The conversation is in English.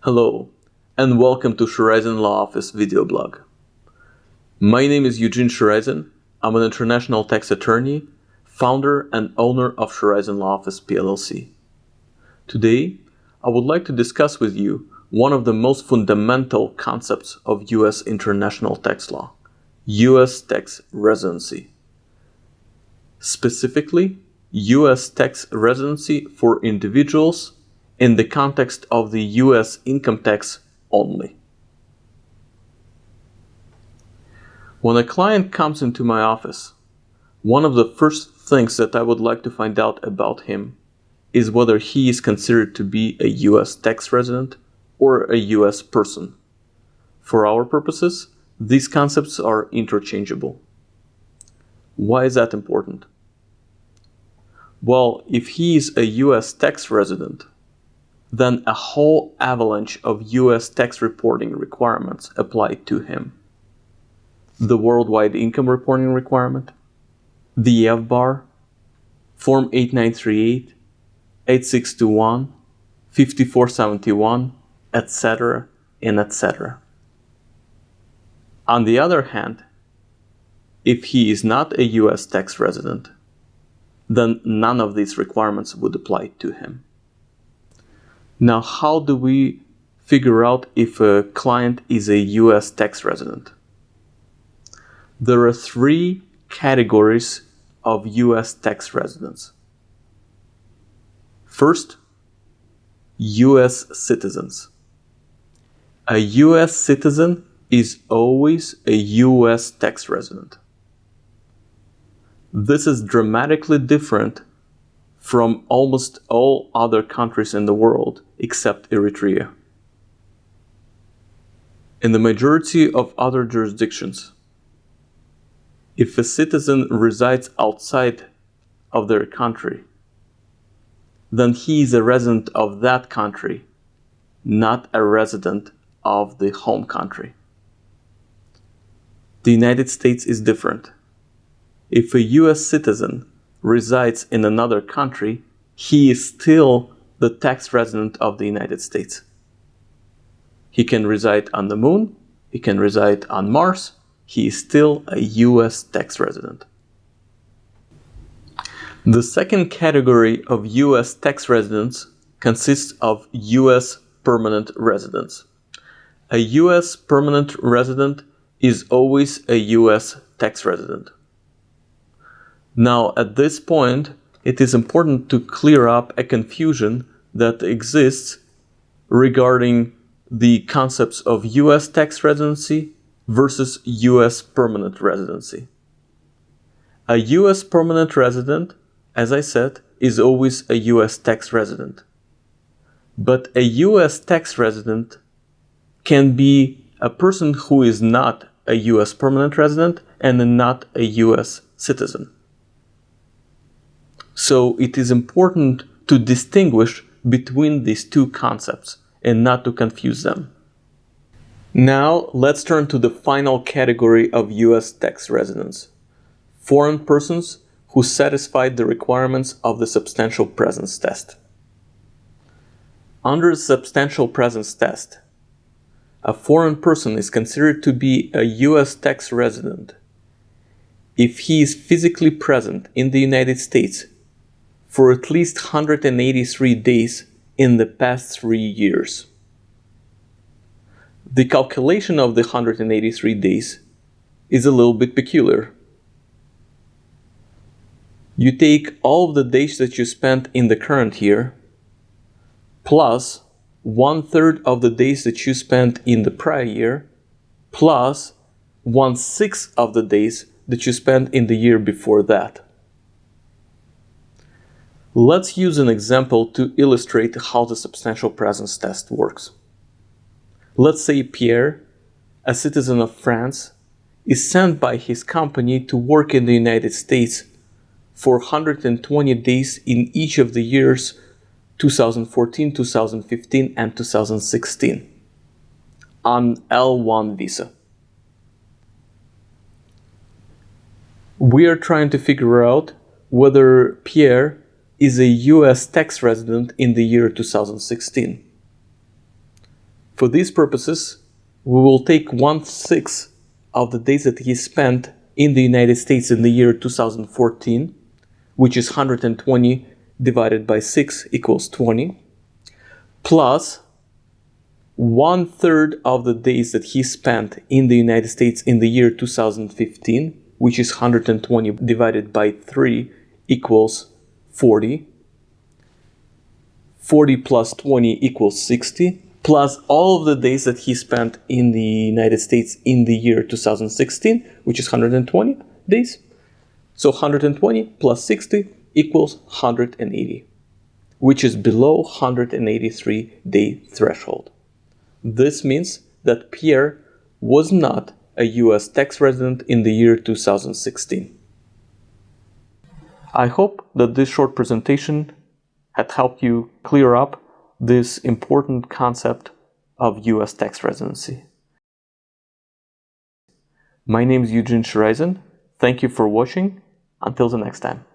Hello, and welcome to Horizon Law Office video blog. My name is Eugene Horizon. I'm an international tax attorney, founder and owner of Horizon Law Office PLLC. Today, I would like to discuss with you one of the most fundamental concepts of U.S. international tax law, U.S. tax residency. Specifically, U.S. tax residency for individuals in the context of the U.S. income tax only. When a client comes into my office, one of the first things that I would like to find out about him is whether he is considered to be a U.S. tax resident or a U.S. person. For our purposes, these concepts are interchangeable. Why is that important? Well, if he is a U.S. tax resident, then a whole avalanche of U.S. tax reporting requirements apply to him. The worldwide income reporting requirement, the FBAR, Form 8938, 8621, 5471, etc., and etc. On the other hand, if he is not a U.S. tax resident, then none of these requirements would apply to him. Now, how do we figure out if a client is a U.S. tax resident? There are three categories of U.S. tax residents. First, U.S. citizens. A U.S. citizen is always a U.S. tax resident. This is dramatically different from almost all other countries in the world except Eritrea. In the majority of other jurisdictions, if a citizen resides outside of their country, then he is a resident of that country, not a resident of the home country. The United States is different. If a U.S. citizen resides in another country, he is still the tax resident of the United States. He can reside on the moon, he can reside on Mars, he is still a U.S. tax resident. The second category of U.S. tax residents consists of U.S. permanent residents. A U.S. permanent resident is always a U.S. tax resident. Now, at this point, it is important to clear up a confusion that exists regarding the concepts of U.S. tax residency versus U.S. permanent residency. A U.S. permanent resident, as I said, is always a U.S. tax resident. But a U.S. tax resident can be a person who is not a U.S. permanent resident and not a U.S. citizen. So it is important to distinguish between these two concepts and not to confuse them. Now let's turn to the final category of U.S. tax residents: foreign persons who satisfied the requirements of the substantial presence test. Under the substantial presence test, a foreign person is considered to be a U.S. tax resident if he is physically present in the United States for at least 183 days in the past 3 years. The calculation of the 183 days is a little bit peculiar. You take all of the days that you spent in the current year, plus 1/3 of the days that you spent in the prior year, plus 1/6 of the days that you spent in the year before that. Let's use an example to illustrate how the substantial presence test works. Let's say Pierre, a citizen of France, is sent by his company to work in the United States for 120 days in each of the years 2014, 2015, and 2016 on L1 visa. We are trying to figure out whether Pierre is a U.S. tax resident in the year 2016. For these purposes, we will take 1/6 of the days that he spent in the United States in the year 2014, which is 120 divided by 6 equals 20, plus 1/3 of the days that he spent in the United States in the year 2015, which is 120 divided by 3 equals 40. 40 plus 20 equals 60, plus all of the days that he spent in the United States in the year 2016, which is 120 days. So 120 plus 60 equals 180, which is below 183-day threshold. This means that Pierre was not a US tax resident in the year 2016. I hope that this short presentation had helped you clear up this important concept of US tax residency. My name is Eugene Shirizan. Thank you for watching. Until the next time.